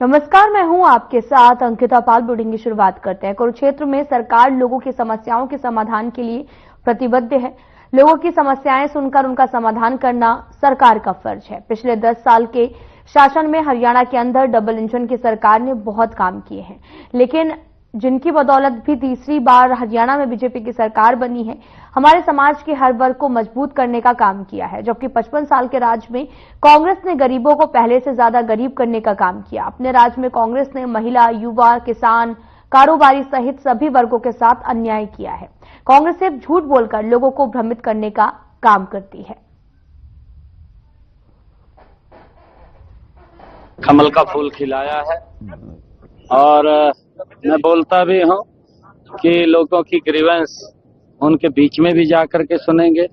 नमस्कार, मैं हूं आपके साथ अंकिता पाल। बुलेटिन की शुरुआत करते हैं। कुरुक्षेत्र में सरकार लोगों की समस्याओं के समाधान के लिए प्रतिबद्ध है। लोगों की समस्याएं सुनकर उनका समाधान करना सरकार का फर्ज है। पिछले 10 साल के शासन में हरियाणा के अंदर डबल इंजन की सरकार ने बहुत काम किए हैं, लेकिन जिनकी बदौलत भी तीसरी बार हरियाणा में बीजेपी की सरकार बनी है, हमारे समाज के हर वर्ग को मजबूत करने का काम किया है। जबकि 55 साल के राज में कांग्रेस ने गरीबों को पहले से ज्यादा गरीब करने का काम किया। अपने राज में कांग्रेस ने महिला, युवा, किसान, कारोबारी सहित सभी वर्गों के साथ अन्याय किया है। कांग्रेस सिर्फ झूठ बोलकर लोगों को भ्रमित करने का काम करती है। कमल का फूल खिलाया है और मैं बोलता भी हूं कि लोगों की ग्रीवेंस उनके बीच में भी जाकर के सुनेंगे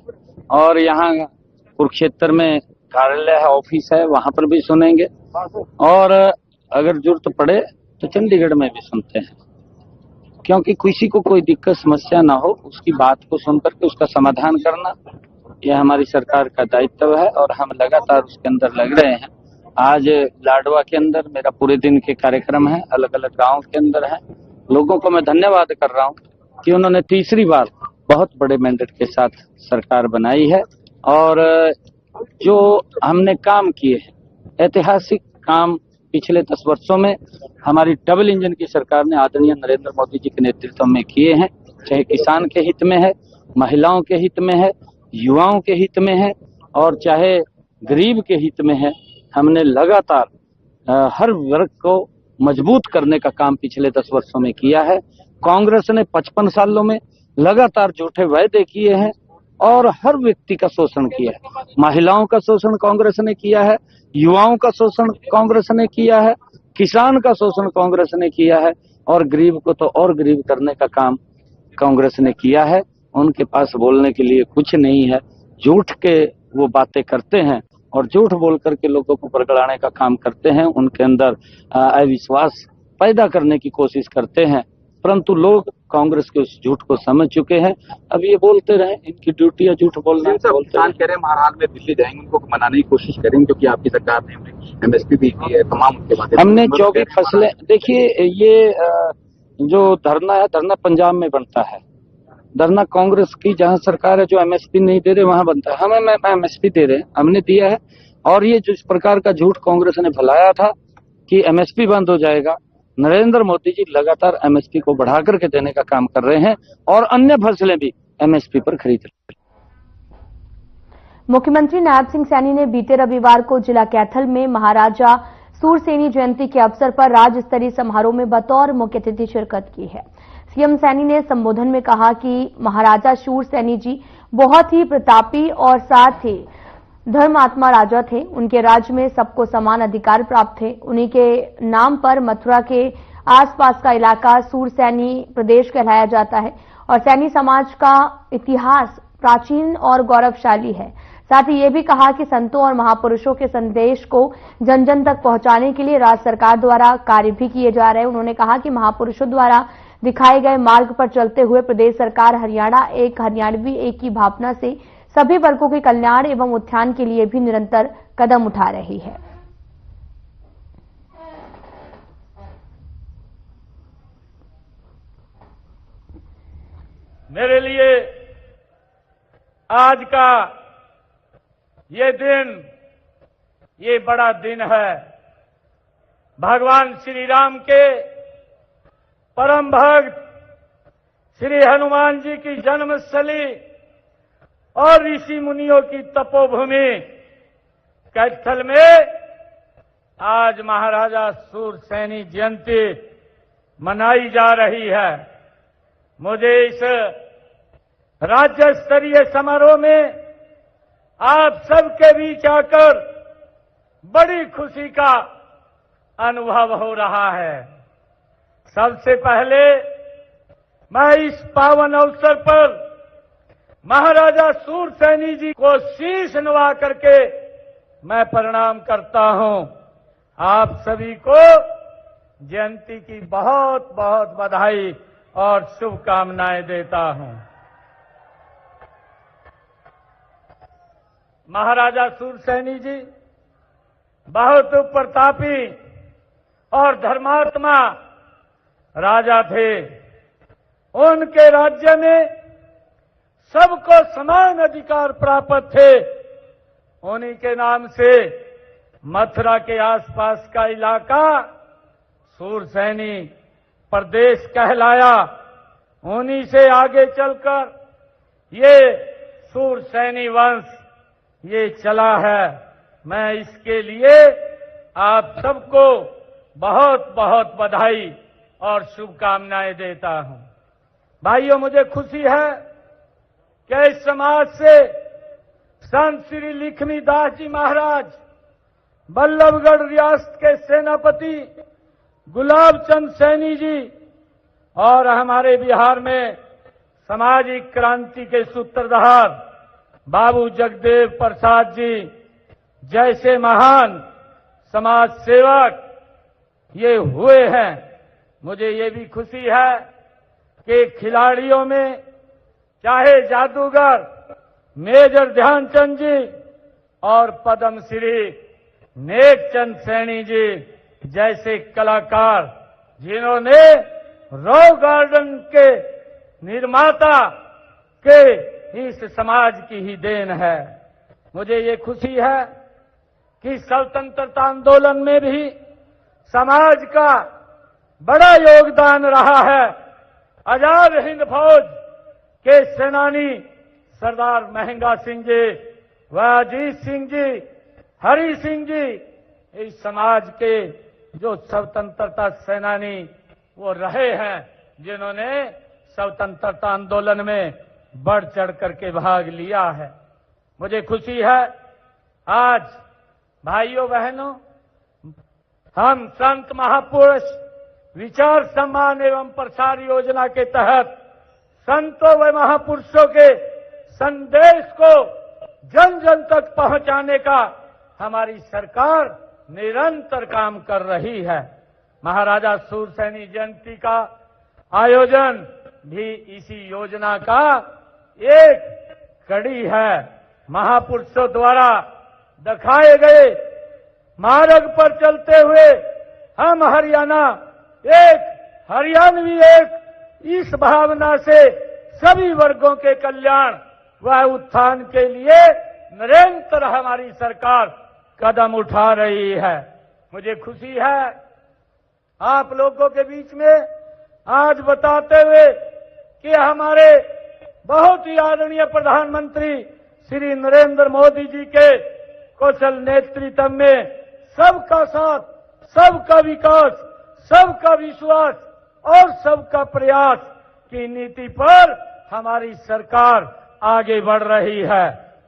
और यहाँ कुरुक्षेत्र में कार्यालय है, ऑफिस है, वहां पर भी सुनेंगे और अगर जरूरत पड़े तो चंडीगढ़ में भी सुनते हैं, क्योंकि किसी को कोई दिक्कत समस्या ना हो उसकी बात को सुनकर के उसका समाधान करना यह हमारी सरकार का दायित्व है और हम लगातार उसके अंदर लग रहे हैं। आज लाडवा के अंदर मेरा पूरे दिन के कार्यक्रम है, अलग अलग गांव के अंदर है। लोगों को मैं धन्यवाद कर रहा हूं कि उन्होंने तीसरी बार बहुत बड़े मैंडेट के साथ सरकार बनाई है और जो हमने काम किए हैं, ऐतिहासिक काम पिछले 10 वर्षों में हमारी डबल इंजन की सरकार ने आदरणीय नरेंद्र मोदी जी के नेतृत्व में किए हैं। चाहे किसान के हित में है, महिलाओं के हित में है, युवाओं के हित में है और चाहे गरीब के हित में है। हमने लगातार हर वर्ग को मजबूत करने का काम पिछले 10 वर्षों में किया है। कांग्रेस ने 55 सालों में लगातार झूठे वायदे किए हैं और हर व्यक्ति का शोषण किया है। महिलाओं का शोषण कांग्रेस ने किया है, युवाओं का शोषण कांग्रेस ने किया है, किसान का शोषण कांग्रेस ने किया है और गरीब को तो और गरीब करने का काम कांग्रेस ने किया है। उनके पास बोलने के लिए कुछ नहीं है, झूठ के वो बातें करते हैं और झूठ बोल करके लोगों को बरगड़ाने का काम करते हैं। उनके अंदर अविश्वास पैदा करने की कोशिश करते हैं, परंतु लोग कांग्रेस के उस झूठ को समझ चुके हैं। अब ये बोलते रहे, इनकी ड्यूटी है झूठ बोलना। किसान कह रहे हैं महाराज में दिल्ली जाएंगे, उनको मनाने की कोशिश करेंगे क्योंकि आपकी सरकार ने एमएसपी भी दी है, तमाम उनके बातें हमने जो भी फसलें देखिए, ये जो धरना है, धरना पंजाब में बनता है, धरना कांग्रेस की जहां सरकार है जो एमएसपी नहीं दे रहे वहां बनता है। हमें एमएसपी दे रहे हैं, हमने दिया है और ये जिस प्रकार का झूठ कांग्रेस ने फैलाया था कि एमएसपी बंद हो जाएगा, नरेंद्र मोदी जी लगातार एमएसपी को बढ़ा करके देने का काम कर रहे हैं और अन्य फसलें भी एमएसपी पर खरीद रहे हैं। मुख्यमंत्री नायब सिंह सैनी ने बीते रविवार को जिला कैथल में महाराजा सूरसेनी जयंती के अवसर पर राज्य स्तरीय समारोह में बतौर मुख्य अतिथि शिरकत की है। सीएम सैनी ने संबोधन में कहा कि महाराजा सूरसेनी जी बहुत ही प्रतापी और साथ ही धर्मात्मा राजा थे। उनके राज्य में सबको समान अधिकार प्राप्त थे। उन्हीं के नाम पर मथुरा के आसपास का इलाका सूरसैनी प्रदेश कहलाया जाता है और सैनी समाज का इतिहास प्राचीन और गौरवशाली है। साथ ही ये भी कहा कि संतों और महापुरुषों के संदेश को जन जन तक पहुंचाने के लिए राज्य सरकार द्वारा कार्य भी किए जा रहे हैं। उन्होंने कहा कि महापुरुषों द्वारा दिखाए गए मार्ग पर चलते हुए प्रदेश सरकार हरियाणा एक हरियाणवी एक की भावना से सभी वर्गों के कल्याण एवं उत्थान के लिए भी निरंतर कदम उठा रही है। मेरे लिए आज का ये बड़ा दिन है। भगवान श्री राम के परम भक्त श्री हनुमान जी की जन्मस्थली और ऋषि मुनियों की तपोभूमि कैथल में आज महाराजा सूरसेनी जयंती मनाई जा रही है। मुझे इस राज्य स्तरीय समारोह में आप सबके बीच आकर बड़ी खुशी का अनुभव हो रहा है। सबसे पहले मैं इस पावन अवसर पर महाराजा सूरसेनी जी को शीश नवा करके मैं प्रणाम करता हूं। आप सभी को जयंती की बहुत बहुत बधाई और शुभकामनाएं देता हूं। महाराजा सूरसेनी जी बहुत प्रतापी और धर्मात्मा राजा थे। उनके राज्य में सबको समान अधिकार प्राप्त थे। उन्हीं के नाम से मथुरा के आसपास का इलाका सूरसैनी प्रदेश कहलाया। उन्हीं से आगे चलकर ये सूरसैनी वंश ये चला है। मैं इसके लिए आप सबको बहुत बहुत बधाई और शुभकामनाएं देता हूं। भाइयों, मुझे खुशी है कि इस समाज से संत श्री लक्ष्मी दास जी महाराज, बल्लभगढ़ रियासत के सेनापति गुलाब चंद सैनी जी और हमारे बिहार में सामाजिक क्रांति के सूत्रधार बाबू जगदेव प्रसाद जी जैसे महान समाज सेवक ये हुए हैं। मुझे ये भी खुशी है कि खिलाड़ियों में चाहे जादूगर मेजर ध्यानचंद जी और पद्मश्री नेकचंद सैनी जी जैसे कलाकार, जिन्होंने रॉक गार्डन के निर्माता के इस समाज की ही देन है। मुझे ये खुशी है कि स्वतंत्रता आंदोलन में भी समाज का बड़ा योगदान रहा है। आजाद हिंद फौज के सेनानी सरदार महंगा सिंह जी व अजीत सिंह जी, हरि सिंह जी, इस समाज के जो स्वतंत्रता सेनानी वो रहे हैं, जिन्होंने स्वतंत्रता आंदोलन में बढ़ चढ़ करके भाग लिया है। मुझे खुशी है आज भाइयों बहनों, हम संत महापुरुष विचार सम्मान एवं प्रसार योजना के तहत संतों व महापुरुषों के संदेश को जन जन तक पहुंचाने का हमारी सरकार निरंतर काम कर रही है। महाराजा सूरसैनी जयंती का आयोजन भी इसी योजना का एक कड़ी है। महापुरुषों द्वारा दिखाए गए मार्ग पर चलते हुए हम हरियाणा एक हरियाणवी एक इस भावना से सभी वर्गों के कल्याण व उत्थान के लिए निरंतर हमारी सरकार कदम उठा रही है। मुझे खुशी है आप लोगों के बीच में आज बताते हुए कि हमारे बहुत ही आदरणीय प्रधानमंत्री श्री नरेंद्र मोदी जी के कुशल नेतृत्व में सबका साथ, सबका विकास, सबका विश्वास और सबका प्रयास की नीति पर हमारी सरकार आगे बढ़ रही है।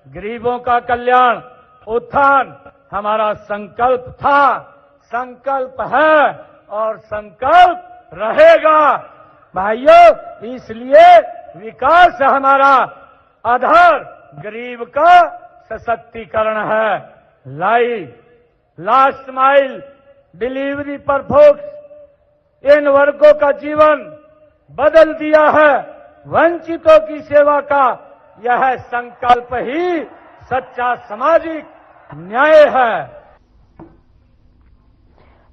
गरीबों का कल्याण, उत्थान हमारा संकल्प था, संकल्प है और संकल्प रहेगा। भाइयों, इसलिए विकास हमारा आधार गरीब का सशक्तिकरण है। लास्ट माइल डिलीवरी पर फोकस इन वर्गों का जीवन बदल दिया है। वंचितों की सेवा का यह संकल्प ही सच्चा सामाजिक न्याय है।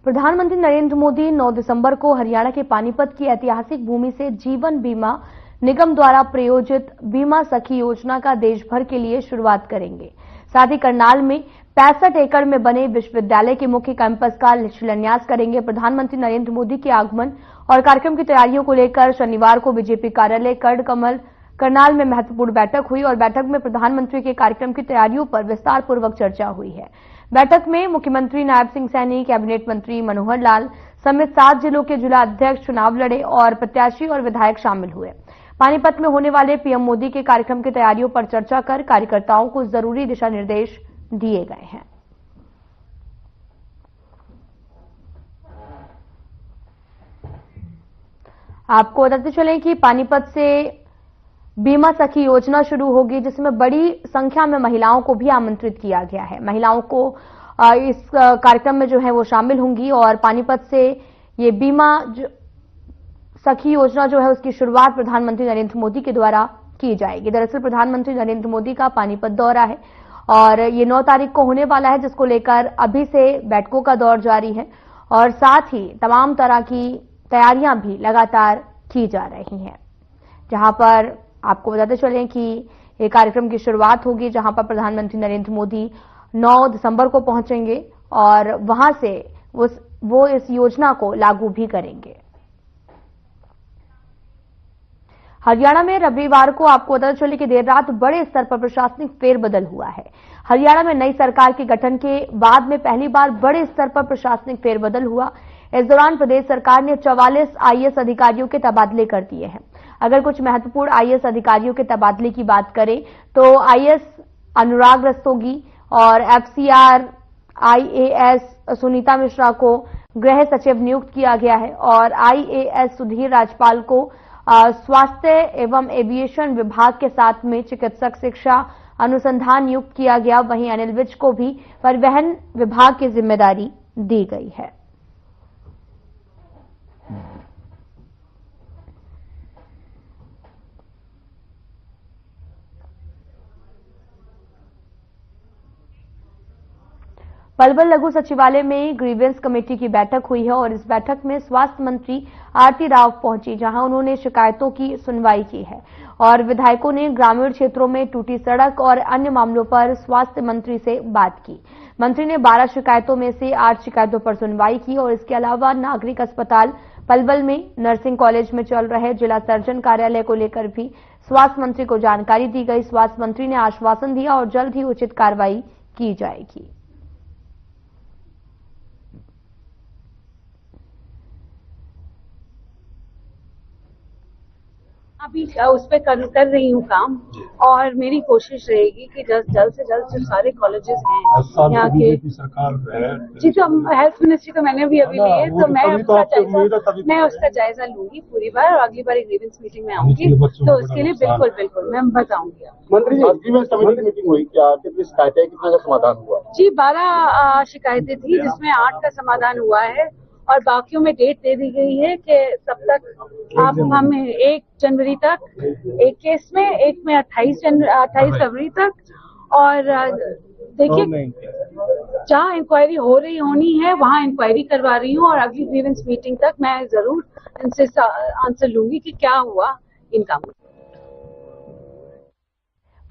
प्रधानमंत्री नरेंद्र मोदी 9 दिसंबर को हरियाणा के पानीपत की ऐतिहासिक भूमि से जीवन बीमा निगम द्वारा प्रायोजित बीमा सखी योजना का देश भर के लिए शुरुआत करेंगे। साथ ही करनाल में 65 एकड़ में बने विश्वविद्यालय के मुख्य कैंपस का शिलान्यास करेंगे। प्रधानमंत्री नरेंद्र मोदी के आगमन और कार्यक्रम की तैयारियों को लेकर शनिवार को बीजेपी कार्यालय कर्ण कमल करनाल में महत्वपूर्ण बैठक हुई और बैठक में प्रधानमंत्री के कार्यक्रम की तैयारियों पर विस्तार पूर्वक चर्चा हुई है। बैठक में मुख्यमंत्री नायब सिंह सैनी, कैबिनेट मंत्री मनोहर लाल समेत 7 जिलों के जिला अध्यक्ष चुनाव लड़े और प्रत्याशी और विधायक शामिल हुए। पानीपत में होने वाले पीएम मोदी के कार्यक्रम की तैयारियों पर चर्चा कर कार्यकर्ताओं को जरूरी दिशा निर्देश दिए गए हैं। आपको बताते चलें कि पानीपत से बीमा सखी योजना शुरू होगी, जिसमें बड़ी संख्या में महिलाओं को भी आमंत्रित किया गया है। महिलाओं को इस कार्यक्रम में जो है वो शामिल होंगी और पानीपत से ये बीमा सखी योजना जो है उसकी शुरुआत प्रधानमंत्री नरेंद्र मोदी के द्वारा की जाएगी। दरअसल प्रधानमंत्री नरेंद्र मोदी का पानीपत दौरा है और ये 9 तारीख को होने वाला है, जिसको लेकर अभी से बैठकों का दौर जारी है और साथ ही तमाम तरह की तैयारियां भी लगातार की जा रही हैं। जहां पर आपको बताते चलें कि ये कार्यक्रम की शुरुआत होगी, जहां पर प्रधानमंत्री नरेंद्र मोदी 9 दिसंबर को पहुंचेंगे और वहां से वो इस योजना को लागू भी करेंगे। हरियाणा में रविवार को आपको पता चले कि देर रात बड़े स्तर पर प्रशासनिक फेरबदल हुआ है। हरियाणा में नई सरकार के गठन के बाद में पहली बार बड़े स्तर पर प्रशासनिक फेरबदल हुआ। इस दौरान प्रदेश सरकार ने 44 आईएएस अधिकारियों के तबादले कर दिए हैं। अगर कुछ महत्वपूर्ण आईएएस अधिकारियों के तबादले की बात करें तो आईएएस अनुराग रस्तोगी और एफसीआर आईएएस सुनीता मिश्रा को गृह सचिव नियुक्त किया गया है और आईएएस सुधीर राजपाल को स्वास्थ्य एवं एविएशन विभाग के साथ में चिकित्सक शिक्षा अनुसंधान नियुक्त किया गया। वहीं अनिल विज को भी परिवहन विभाग की जिम्मेदारी दी गई है। पलवल लघु सचिवालय में ग्रीवेंस कमेटी की बैठक हुई है और इस बैठक में स्वास्थ्य मंत्री आरती राव पहुंची, जहां उन्होंने शिकायतों की सुनवाई की है और विधायकों ने ग्रामीण क्षेत्रों में टूटी सड़क और अन्य मामलों पर स्वास्थ्य मंत्री से बात की। मंत्री ने 12 शिकायतों में से 8 शिकायतों पर सुनवाई की और इसके अलावा नागरिक अस्पताल पलवल में नर्सिंग कॉलेज में चल रहे जिला सर्जन कार्यालय को लेकर भी स्वास्थ्य मंत्री को जानकारी दी गई। स्वास्थ्य मंत्री ने आश्वासन दिया और जल्द ही उचित कार्रवाई की जाएगी। अभी उस पर कर रही हूँ काम और मेरी कोशिश रहेगी कि जल्द से जल्द जो सारे कॉलेजेस हैं यहाँ के सरकार जी, तो हेल्थ मिनिस्ट्री तो मैंने भी अभी ली है, तो मैं उसका जायजा लूंगी पूरी बार और अगली बार ग्रीवेंस मीटिंग में आऊंगी, तो उसके लिए बिल्कुल मैं बताऊंगी। मंत्री जी, ग्रीवेंस कमेटी की मीटिंग हुई, क्या कितनी शिकायतें, कितना का समाधान हुआ? जी 12 शिकायतें थी जिसमें 8 का समाधान हुआ है और बाकियों में डेट दे दी गई है कि तब तक आप हमें 1 जनवरी तक एक केस में, एक में 28 फरवरी तक, और देखिए जहाँ इंक्वायरी होनी है वहाँ इंक्वायरी करवा रही हूँ और अगली ग्रीवेंस मीटिंग तक मैं जरूर इनसे आंसर लूंगी कि क्या हुआ इन कामों।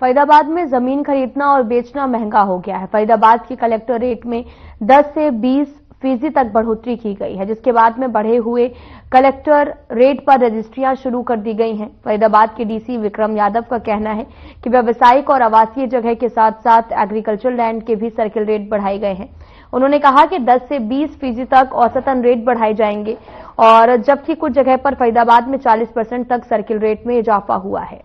फरीदाबाद में जमीन खरीदना और बेचना महंगा हो गया है। फरीदाबाद की कलेक्टर रेट में 10 से 20% तक बढ़ोतरी की गई है, जिसके बाद में बढ़े हुए कलेक्टर रेट पर रजिस्ट्रियां शुरू कर दी गई हैं। फरीदाबाद के डीसी विक्रम यादव का कहना है कि व्यावसायिक और आवासीय जगह के साथ साथ एग्रीकल्चर लैंड के भी सर्किल रेट बढ़ाए गए हैं। उन्होंने कहा कि 10 से 20% तक औसतन रेट बढ़ाए जाएंगे और जबकि कुछ जगह पर फरीदाबाद में 40% तक सर्किल रेट में इजाफा हुआ है।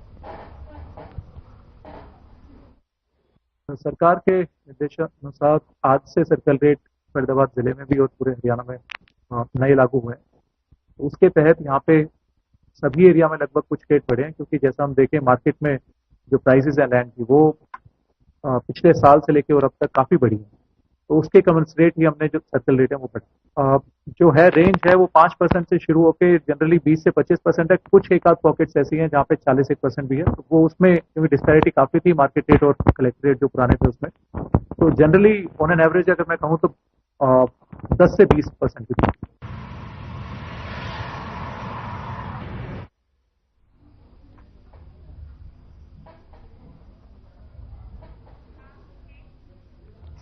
सरकार के निर्देशानुसार आज से सर्कल रेट फरीदाबाद जिले में भी और पूरे हरियाणा में नए लागू हुए हैं। उसके तहत यहाँ पे सभी एरिया में लगभग कुछ रेट बढ़े हैं, क्योंकि जैसा हम देखें मार्केट में जो प्राइसेस है लैंड की वो पिछले साल से लेके और अब तक काफी बढ़ी है, तो उसके कमेंसरेट ही हमने जो सर्कल रेट है वो बढ़ा। जो है रेंज है वो 5% से शुरू होकर जनरली 20 से 25% है। कुछ एक आध पॉकेट्स ऐसी हैं जहाँ पे 40% भी है, तो वो उसमें क्योंकि डिस्पैरिटी काफी थी मार्केट रेट और कलेक्टर रेट जो पुराने थे उसमें, तो जनरली ऑन एन एवरेज अगर मैं कहूँ तो 10 से 20% की।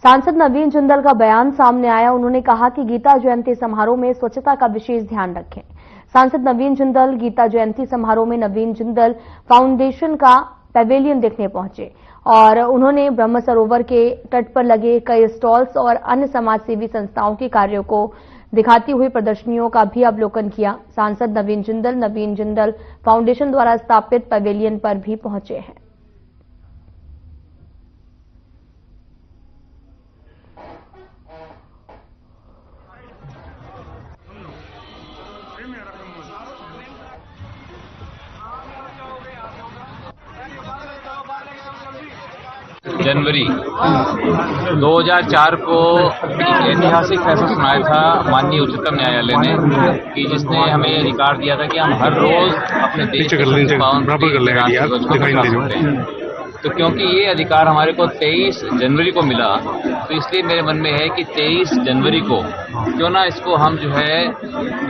सांसद नवीन जिंदल का बयान सामने आया। उन्होंने कहा कि गीता जयंती समारोह में स्वच्छता का विशेष ध्यान रखें। सांसद नवीन जिंदल गीता जयंती समारोह में नवीन जिंदल फाउंडेशन का पैवेलियन देखने पहुंचे और उन्होंने ब्रह्म सरोवर के तट पर लगे कई स्टॉल्स और अन्य समाजसेवी संस्थाओं के कार्यों को दिखाती हुई प्रदर्शनियों का भी अवलोकन किया। सांसद नवीन जिंदल फाउंडेशन द्वारा स्थापित पैवेलियन पर भी पहुंचे हैं। जनवरी 2004 को एक ऐतिहासिक फैसला सुनाया था माननीय उच्चतम न्यायालय ने, कि जिसने हमें ये अधिकार दिया था कि हम हर रोज अपने देश के पावन ध्वज को फहरा सकते हैं। तो क्योंकि ये अधिकार हमारे को 23 जनवरी को मिला, तो इसलिए मेरे मन में है कि 23 जनवरी को क्यों ना इसको हम जो है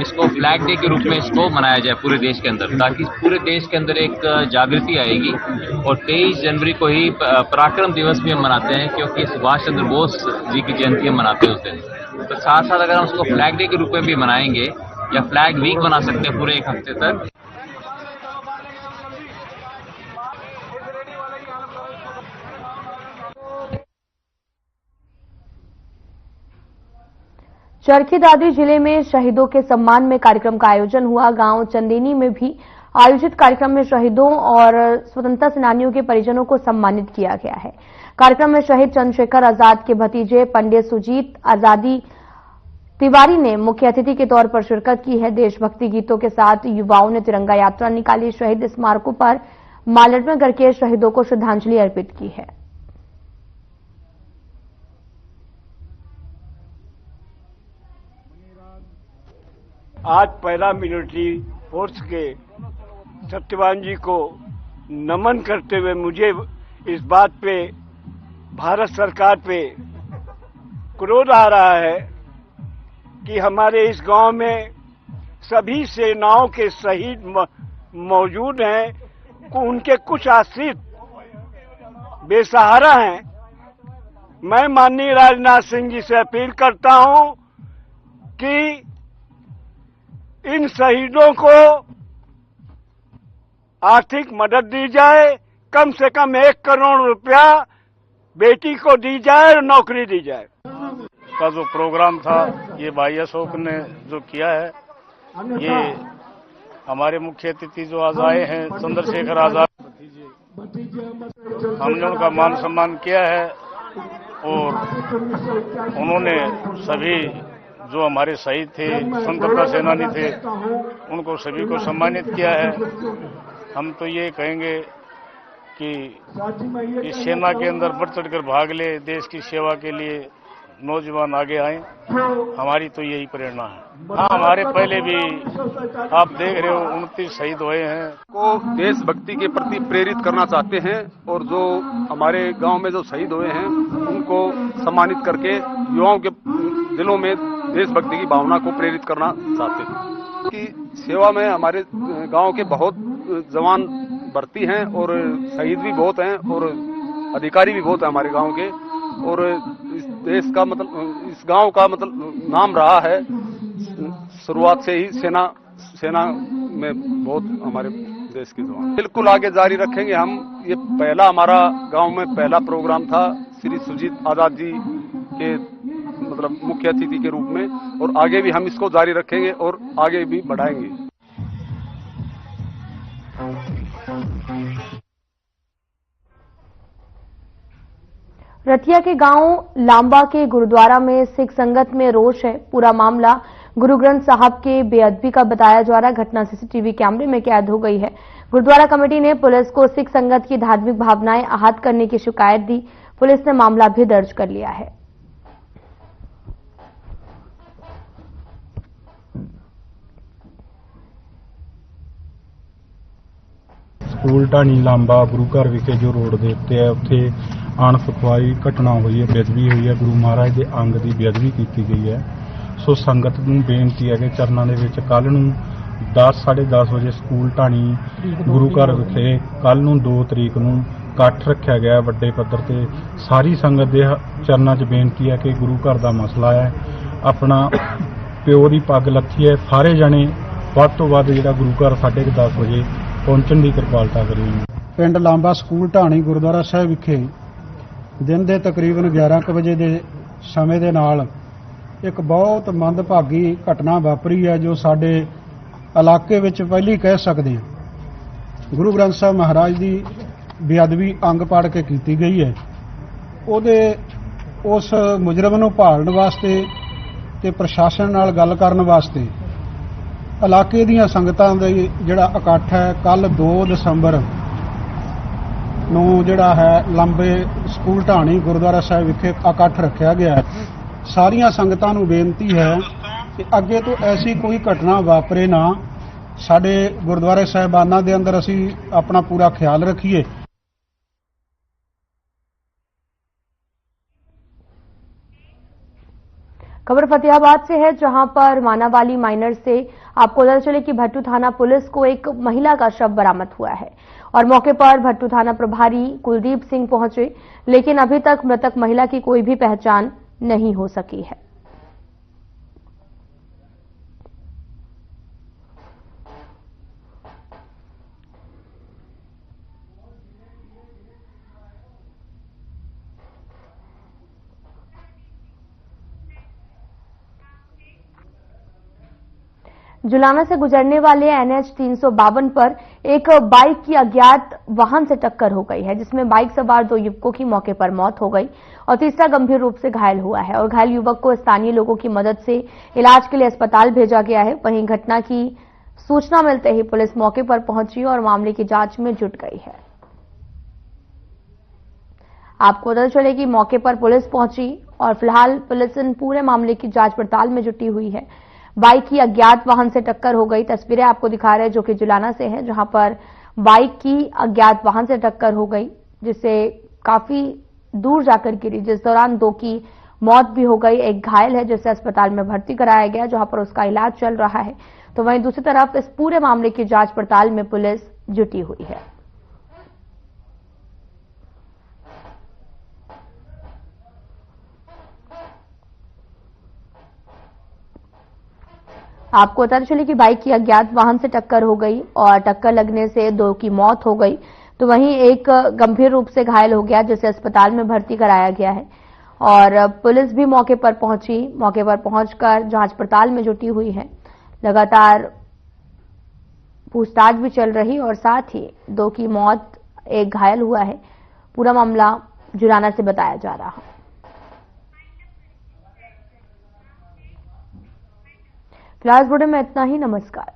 इसको फ्लैग डे के रूप में इसको मनाया जाए पूरे देश के अंदर, ताकि पूरे देश के अंदर एक जागृति आएगी। और 23 जनवरी को ही पराक्रम दिवस भी हम मनाते हैं, क्योंकि सुभाष चंद्र बोस जी की जयंती हम मनाते हैं उस दिन। तो साथ साथ अगर हम उसको फ्लैग डे के रूप में भी मनाएंगे या फ्लैग वीक बना सकते हैं पूरे एक हफ्ते तक। चरखी दादरी जिले में शहीदों के सम्मान में कार्यक्रम का आयोजन हुआ। गांव चंदेनी में भी आयोजित कार्यक्रम में शहीदों और स्वतंत्रता सेनानियों के परिजनों को सम्मानित किया गया है। कार्यक्रम में शहीद चंद्रशेखर आजाद के भतीजे पंडित सुजीत आजादी तिवारी ने मुख्य अतिथि के तौर पर शिरकत की है। देशभक्ति गीतों के साथ युवाओं ने तिरंगा यात्रा निकाली। शहीद स्मारकों पर माल्यार्पण करके शहीदों को श्रद्धांजलि अर्पित की है। आज पहला मिलिट्री फोर्स के सत्यवान जी को नमन करते हुए मुझे इस बात पे भारत सरकार पे क्रोध आ रहा है कि हमारे इस गांव में सभी सेनाओं के शहीद मौजूद हैं, उनके कुछ आश्रित बेसहारा हैं। मैं माननीय राजनाथ सिंह जी से अपील करता हूं कि इन शहीदों को आर्थिक मदद दी जाए, कम से कम 1 करोड़ रुपया बेटी को दी जाए और नौकरी दी जाए। का जो प्रोग्राम था ये भाई अशोक ने जो किया है, ये हमारे मुख्य अतिथि जो आज आए हैं चंद्रशेखर आजाद, हमने उनका मान सम्मान किया है और उन्होंने सभी जो हमारे शहीद थे, स्वतंत्रता सेनानी थे, उनको सभी को सम्मानित किया है। हम तो ये कहेंगे कि इस सेना के अंदर बढ़ चढ़कर भाग ले, देश की सेवा के लिए नौजवान आगे आए, हमारी तो यही प्रेरणा है। हाँ, हमारे पहले भी आप देख रहे हो 29 शहीद हुए हैं। को देशभक्ति के प्रति प्रेरित करना चाहते हैं और जो हमारे गांव में जो शहीद हुए हैं उनको सम्मानित करके युवाओं के दिलों में देशभक्ति की भावना को प्रेरित करना चाहते हैं। कि सेवा में हमारे गांव के बहुत जवान भर्ती हैं और शहीद भी बहुत हैं और अधिकारी भी बहुत हैं हमारे गांव के, और इस देश का मतलब इस गांव का मतलब नाम रहा है शुरुआत से ही सेना में बहुत हमारे देश के जवान। बिल्कुल आगे जारी रखेंगे हम। ये पहला हमारा गांव में पहला प्रोग्राम था श्री सुजीत आजाद जी के मतलब मुख्य अतिथि के रूप में, और आगे भी हम इसको जारी रखेंगे और आगे भी बढ़ाएंगे। रतिया के गांव लांबा के गुरुद्वारा में सिख संगत में रोष है। पूरा मामला गुरु ग्रंथ साहब के बेअदबी का बताया जा रहा है। घटना सीसीटीवी कैमरे में कैद हो गई है। गुरुद्वारा कमेटी ने पुलिस को सिख संगत की धार्मिक भावनाएं आहत करने की शिकायत दी। पुलिस ने मामला भी दर्ज कर लिया है। ਸਕੂਲ ਢਾਣੀ ਲਾਂਬਾ ਗੁਰੂ ਘਰ ਵਿਖੇ ਜੋ ਰੋਡ ਦੇ ਉੱਤੇ ਹੈ, ਉੱਥੇ ਅਣਸੁਖਵਾਈ ਘਟਨਾ ਹੋਈ ਹੈ, ਬੇਅਦਬੀ ਹੋਈ ਹੈ, ਗੁਰੂ ਮਹਾਰਾਜ ਦੇ ਅੰਗ ਦੀ ਬੇਅਦਬੀ ਕੀਤੀ ਗਈ ਹੈ। ਸੋ ਸੰਗਤ ਨੂੰ ਬੇਨਤੀ ਹੈ ਕਿ ਚਰਨਾਂ ਦੇ ਵਿੱਚ ਕੱਲ ਨੂੰ 10:30 ਵਜੇ ਸਕੂਲ ਢਾਣੀ ਗੁਰੂ ਘਰ ਵਿਖੇ ਕੱਲ ਨੂੰ 2 ਤਰੀਕ ਨੂੰ ਇਕੱਠ ਰੱਖਿਆ ਗਿਆ ਵੱਡੇ ਪੱਧਰ ਤੇ। ਸਾਰੀ ਸੰਗਤ ਦੇ ਚਰਨਾਂ 'ਚ ਬੇਨਤੀ ਹੈ ਕਿ ਗੁਰੂ ਘਰ ਦਾ ਮਸਲਾ ਹੈ, ਆਪਣਾ ਪਿਓ ਦੀ ਪੱਗ ਲੱਥੀ ਹੈ, ਸਾਰੇ ਜਣੇ ਵੱਧ ਤੋਂ ਵੱਧ ਜਿਹੜਾ ਗੁਰੂ ਘਰ 10:30 ਵਜੇ ਪਹੁੰਚਣ ਦੀ ਕਿਰਪਾਲਤਾ ਕਰੀ। ਪਿੰਡ ਲਾਂਬਾ ਸਕੂਲ ਢਾਣੀ ਗੁਰਦੁਆਰਾ ਸਾਹਿਬ ਵਿਖੇ ਦਿਨ ਦੇ ਤਕਰੀਬਨ 11 ਵਜੇ ਦੇ ਸਮੇਂ ਦੇ ਨਾਲ ਇੱਕ ਬਹੁਤ ਮੰਦਭਾਗੀ ਘਟਨਾ ਵਾਪਰੀ ਹੈ, ਜੋ ਸਾਡੇ ਇਲਾਕੇ ਵਿੱਚ ਪਹਿਲੀ ਕਹਿ ਸਕਦੇ ਹਾਂ। ਗੁਰੂ ਗ੍ਰੰਥ ਸਾਹਿਬ ਮਹਾਰਾਜ ਦੀ ਬੇਅਦਬੀ ਅੰਗ ਪਾੜ ਕੇ ਕੀਤੀ ਗਈ ਹੈ। ਉਸ ਮੁਜਰਮ ਨੂੰ ਭਾਲਣ ਵਾਸਤੇ ਤੇ ਪ੍ਰਸ਼ਾਸਨ ਨਾਲ ਗੱਲ ਕਰਨ ਵਾਸਤੇ ਇਲਾਕੇ ਦੀਆਂ ਸੰਗਤਾਂ ਦਾ ਜਿਹੜਾ ਇਕੱਠ ਹੈ, ਕੱਲ 2 ਦਸੰਬਰ ਨੂੰ ਜਿਹੜਾ ਹੈ ਲੰਬੇ ਸਕੂਲ ਢਾਣੀ ਗੁਰਦੁਆਰਾ ਸਾਹਿਬ ਵਿਖੇ ਇਕੱਠ ਰੱਖਿਆ ਗਿਆ ਹੈ। ਸਾਰੀਆਂ ਸੰਗਤਾਂ ਨੂੰ ਬੇਨਤੀ ਹੈ ਕਿ ਅੱਗੇ ਤੋਂ ਐਸੀ ਕੋਈ ਘਟਨਾ ਵਾਪਰੇ ਨਾ। ਸਾਡੇ ਗੁਰਦੁਆਰੇ ਸਾਹਿਬਾਨਾਂ ਦੇ ਅੰਦਰ ਅਸੀਂ ਆਪਣਾ ਪੂਰਾ ਖਿਆਲ ਰੱਖੀਏ। खबर फतेहाबाद से है, जहां पर मानावाली माइनर से आपको पता चले कि भट्टू थाना पुलिस को एक महिला का शव बरामद हुआ है और मौके पर भट्टू थाना प्रभारी कुलदीप सिंह पहुंचे, लेकिन अभी तक मृतक महिला की कोई भी पहचान नहीं हो सकी है। जुलाना से गुजरने वाले NH 352 पर एक बाइक की अज्ञात वाहन से टक्कर हो गई है, जिसमें बाइक सवार 2 युवकों की मौके पर मौत हो गई और तीसरा गंभीर रूप से घायल हुआ है और घायल युवक को स्थानीय लोगों की मदद से इलाज के लिए अस्पताल भेजा गया है। वहीं घटना की सूचना मिलते ही पुलिस मौके पर पहुंची और मामले की जांच में जुट गई है। आपको पता चले कि मौके पर पुलिस पहुंची और फिलहाल पुलिस इन पूरे मामले की जांच पड़ताल में जुटी हुई है। बाइक की अज्ञात वाहन से टक्कर हो गई। तस्वीरें आपको दिखा रहे हैं जो कि जुलाना से है, जहां पर बाइक की अज्ञात वाहन से टक्कर हो गई, जिससे काफी दूर जाकर गिरी, जिस दौरान 2 की मौत भी हो गई। एक घायल है जिसे अस्पताल में भर्ती कराया गया, जहां पर उसका इलाज चल रहा है। तो वहीं दूसरी तरफ इस पूरे मामले की जांच पड़ताल में पुलिस जुटी हुई है। आपको पता चले कि बाइक की अज्ञात वाहन से टक्कर हो गई और टक्कर लगने से 2 की मौत हो गई, तो वहीं एक गंभीर रूप से घायल हो गया, जिसे अस्पताल में भर्ती कराया गया है और पुलिस भी मौके पर पहुंची। मौके पर पहुंचकर जांच पड़ताल में जुटी हुई है। लगातार पूछताछ भी चल रही और साथ ही 2 की मौत, एक घायल हुआ है। पूरा मामला जुलाना से बताया जा रहा है। फिलहाल इस वीडियो में इतना ही। नमस्कार।